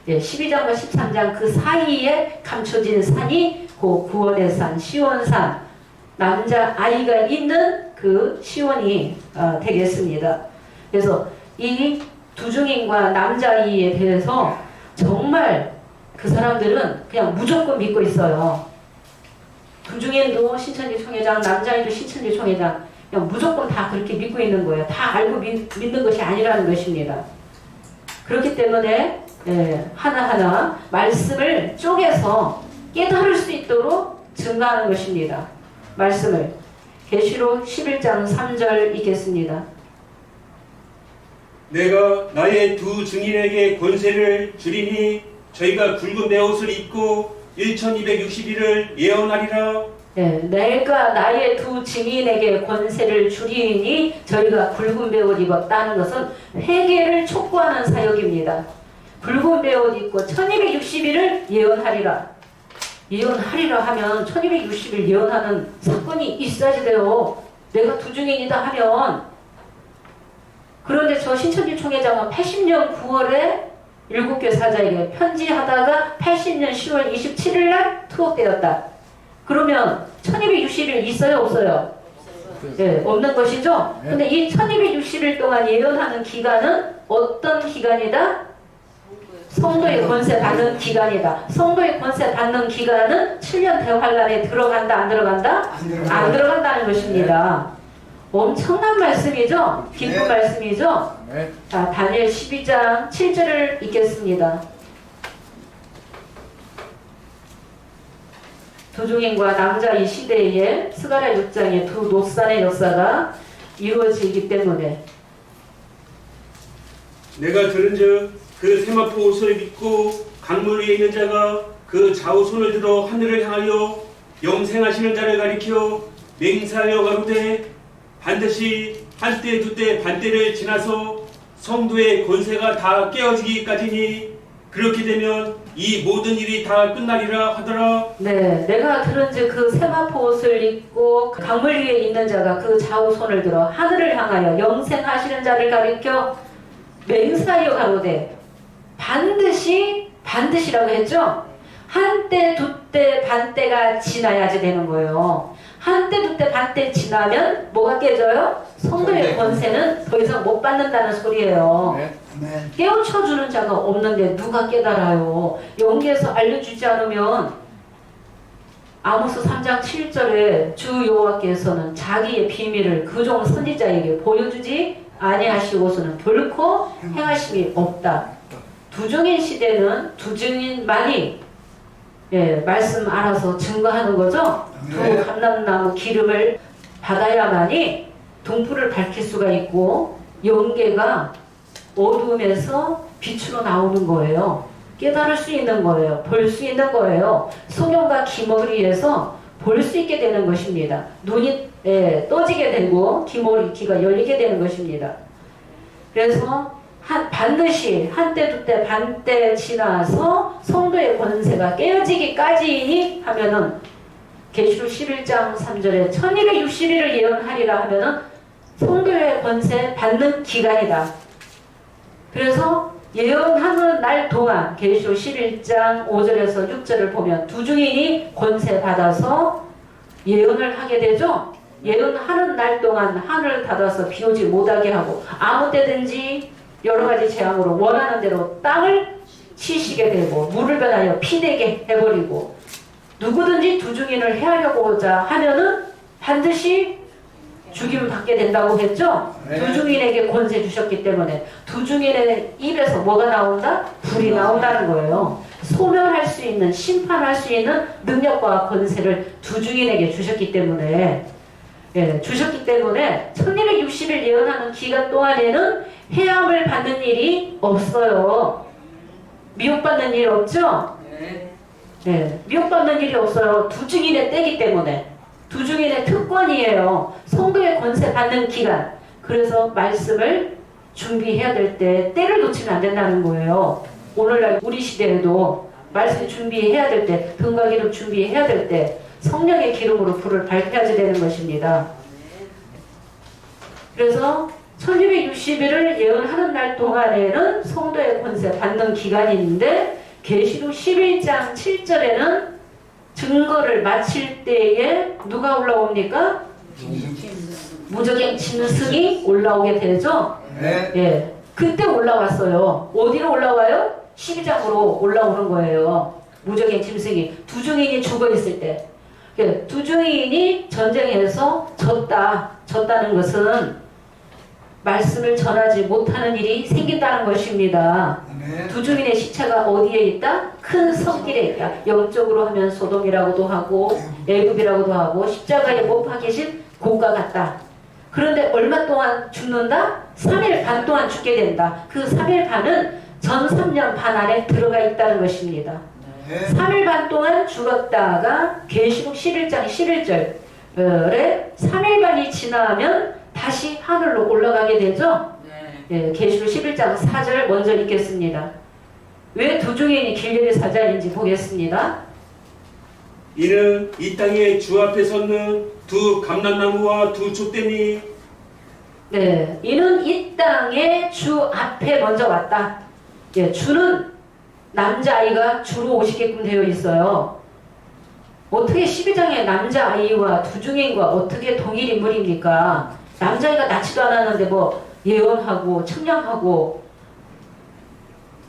A: 예, 12장과 13장 그 사이에 감춰진 산이 그 구원의 산, 시온산, 남자 아이가 있는 그 시온이 되겠습니다. 그래서 이 두중인과 남자아이에 대해서 정말 그 사람들은 그냥 무조건 믿고 있어요. 두중인도 신천지 총회장, 남자아이도 신천지 총회장, 그냥 무조건 다 그렇게 믿고 있는 거예요. 다 알고 믿는 것이 아니라는 것입니다. 그렇기 때문에 하나하나 말씀을 쪼개서 깨달을 수 있도록 증가하는 것입니다. 말씀을 계시록 11장 3절 읽겠습니다.
B: 내가 나의 두 증인에게 권세를 주리니 저희가 굵은 베옷을 입고 1260일을 예언하리라.
A: 네, 내가 나의 두 증인에게 권세를 주리니 저희가 굵은 베옷 입었다는 것은 회개를 촉구하는 사역입니다. 굵은 베옷 입고 1260일을 예언하리라. 예언하리라 하면 1260일 예언하는 사건이 있어야지 돼요. 내가 두 증인이다 하면. 그런데 저 신천지 총회장은 80년 9월에 7개 사자에게 편지하다가 80년 10월 27일 날 투옥되었다. 그러면 1260일 있어요? 없어요? 네, 없는 것이죠? 근데 이 1260일 동안 예언하는 기간은 어떤 기간이다? 성도의 권세 받는 기간이다. 성도의 권세 받는 기간은 7년 대환란에 들어간다, 안 들어간다? 안 들어간다는 것입니다. 엄청난 말씀이죠? 깊은
C: 네.
A: 말씀이죠?
C: 네.
A: 자, 다니엘 12장 7절을 읽겠습니다. 두중인과 남자 이 시대에 스가랴 6장의 두 노산의 역사가 이루어지기 때문에
B: 내가 들은즉 그 세마포 옷을 입고 강물 위에 있는 자가 그 좌우 손을 들어 하늘을 향하여 영생하시는 자를 가리켜 맹세하여 가로되 반드시 한때 두때 반때를 지나서 성도의 권세가 다 깨어지기까지니 그렇게 되면 이 모든 일이 다 끝나리라 하더라.
A: 네, 내가 들은즉 그 세마포 옷을 입고 강물 위에 있는 자가 그 좌우 손을 들어 하늘을 향하여 영생하시는 자를 가리켜 맹세하여 가로되 반드시라고 했죠? 한때 두때 반때가 지나야지 되는 거예요. 한때 두때 반때 지나면 뭐가 깨져요? 성도의 권세는 더 이상 못 받는다는 소리예요.
C: 네.
A: 깨우쳐주는 자가 없는데 누가 깨달아요? 영계에서 알려주지 않으면 아모스 3장 7절에 주 여호와께서는 자기의 비밀을 그종 선지자에게 보여주지 아니하시고서는 결코 행하심이 없다. 두증인 시대는 두증인만이 말씀 알아서 증거하는 거죠. 두 감람나무 기름을 받아야만이 등불을 밝힐 수가 있고 영계가 어둠에서 빛으로 나오는 거예요. 깨달을 수 있는 거예요. 볼 수 있는 거예요. 소경과 기머리에서 볼 수 있게 되는 것입니다. 눈이 떠지게 되고 기가 열리게 되는 것입니다. 그래서 반드시 한때 두때 반때 지나서 성도의 권세가 깨어지기까지 하면은 계시록 11장 3절에 1260일을 예언하리라 하면은 성도의 권세 받는 기간이다. 그래서 예언하는 날 동안 계시록 11장 5절에서 6절을 보면 두 증인이 권세 받아서 예언을 하게 되죠. 예언하는 날 동안 하늘을 닫아서 비 오지 못하게 하고 아무 때든지 여러 가지 재앙으로 원하는 대로 땅을 치시게 되고 물을 변하여 피 되게 해버리고 누구든지 두 증인을 해하려고자 하면은 반드시 죽임을 받게 된다고 했죠. 두 증인에게 권세 주셨기 때문에 두 증인의 입에서 뭐가 나온다? 불이 나온다는 거예요. 소멸할 수 있는 심판할 수 있는 능력과 권세를 두 증인에게 주셨기 때문에 주셨기 때문에 1260일 예언하는 기간 동안에는 해함을 받는 일이 없어요. 미혹받는 일이 없죠? 미혹받는 일이 없어요. 두 증인의 때기 때문에. 두 증인의 특권이에요. 성도의 권세 받는 기간. 그래서 말씀을 준비해야 될 때 때를 놓치면 안 된다는 거예요. 오늘날 우리 시대에도 말씀 준비해야 될 때, 등과 기름 준비해야 될 때 성령의 기름으로 불을 밝혀야 되는 것입니다. 그래서 1260일을 예언하는 날 동안에는 성도의 권세 받는 기간인데 계시록 11장 7절에는 증거를 마칠 때에 누가 올라옵니까? 무적행 짐승이 올라오게 되죠? 그때 올라왔어요. 어디로 올라와요? 12장으로 올라오는 거예요. 무적행 짐승이. 두 증인이 죽어 있을 때. 두 증인이 전쟁에서 졌다는 것은 말씀을 전하지 못하는 일이 생긴다는 것입니다. 두 증인의 시체가 어디에 있다? 큰 성길에 있다. 영적으로 하면 소돔이라고도 하고 애굽이라고도 하고 십자가에 못 박히신 고가 같다. 그런데 얼마 동안 죽는다? 3일 반 동안 죽게 된다. 그 3일 반은 전 3년 반 안에 들어가 있다는 것입니다. 3일 반 동안 죽었다가 계시록 11장 11절에 3일 반이 지나면 다시 하늘로 올라가게 되죠. 계시록 11장 4절 먼저 읽겠습니다. 왜 두 증인이 길리의 사자인지 보겠습니다.
B: 이는 이 땅에 주 앞에 섰는 두 감람나무와 두 촛대니
A: 이는 이 땅에 주 앞에 먼저 왔다. 주는 남자아이가 주로 오시게끔 되어 있어요. 어떻게 12장의 남자아이와 두 증인과 어떻게 동일 인물입니까? 남자아이가 낳지도 않았는데 뭐 예언하고 청량하고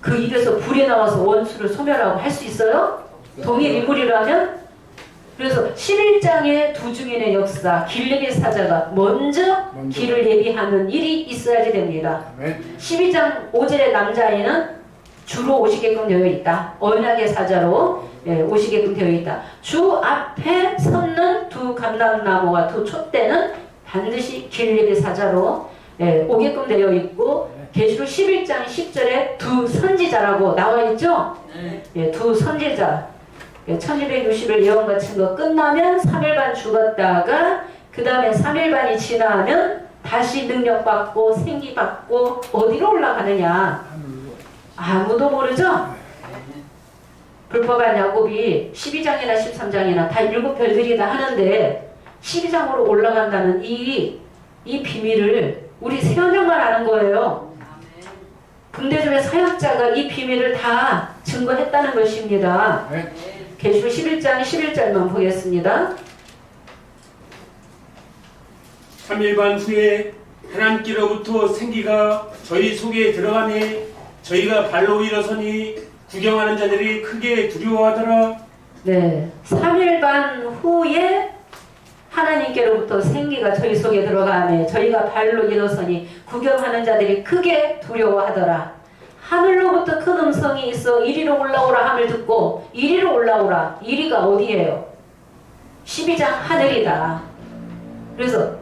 A: 그 입에서 불이 나와서 원수를 소멸하고 할 수 있어요? 동일 인물이라면? 그래서 11장의 두 증인의 역사, 길리의 사자가 먼저 길을 예비하는 일이 있어야지 됩니다. 12장 5절의 남자아이는 주로 오시게끔 되어 있다. 언약의 사자로 오시게끔 되어 있다. 주 앞에 섰는 두 감람나무와 두 촛대는 반드시 길리의 사자로 오게끔 되어 있고 계시록 11장 10절에 두 선지자라고 나와 있죠? 두 선지자. 1260일 예언 바친 거 끝나면 3일 반 죽었다가 그 다음에 3일 반이 지나면 다시 능력받고 생기받고 어디로 올라가느냐? 아무도 모르죠? 불법한 야곱이 12장이나 13장이나 다 7별들이다 하는데 12장으로 올라간다는 이 비밀을 우리 세원령만 아는 거예요. 금대접의 사역자가 이 비밀을 다 증거했다는 것입니다. 계시록 11장 11절만 보겠습니다.
B: 3일 반 후에 하나님께로부터 생기가 저희 속에 들어가니 저희가 발로 일어서니 구경하는 자들이 크게 두려워하더라.
A: 3일 반 후에 하나님께로부터 생기가 저희 속에 들어가네. 저희가 발로 일어서니 구경하는 자들이 크게 두려워하더라. 하늘로부터 큰 음성이 있어 이리로 올라오라 함을 듣고 이리로 올라오라. 이리가 어디예요? 12장 하늘이다. 그래서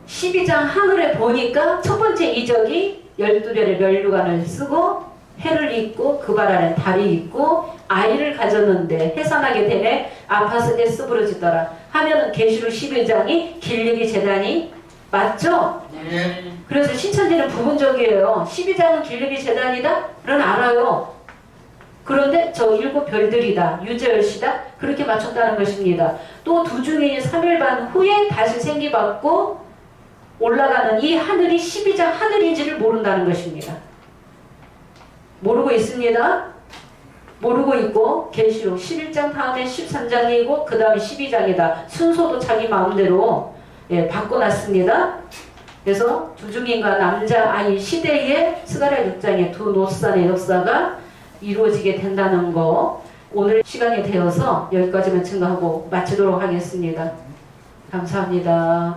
A: 12장 하늘에 보니까 첫 번째 이적이 12별의 면류관을 쓰고 해를 입고 그 발 안에 달이 있고 아이를 가졌는데 해산하게 되네. 아파서 애쓰부러지더라. 하면은 계시록 12장이 길리기 재단이 맞죠?
C: 네.
A: 그래서 신천지는 부분적이에요. 12장은 길리기 재단이다? 는 알아요. 그런데 저 일곱 별들이다, 유재열시다, 그렇게 맞췄다는 것입니다. 또 두 중인이 3일반 후에 다시 생기받고 올라가는 이 하늘이 12장 하늘인지를 모른다는 것입니다. 모르고 있습니다. 모르고 있고 계시록 11장 다음에 13장이고 그 다음에 12장이다. 순서도 자기 마음대로 바꿔놨습니다. 그래서 주중인과 남자 아이 시대의 스가랴 6장의 두 노산의 역사가 이루어지게 된다는 거, 오늘 시간이 되어서 여기까지만 증거하고 마치도록 하겠습니다. 감사합니다.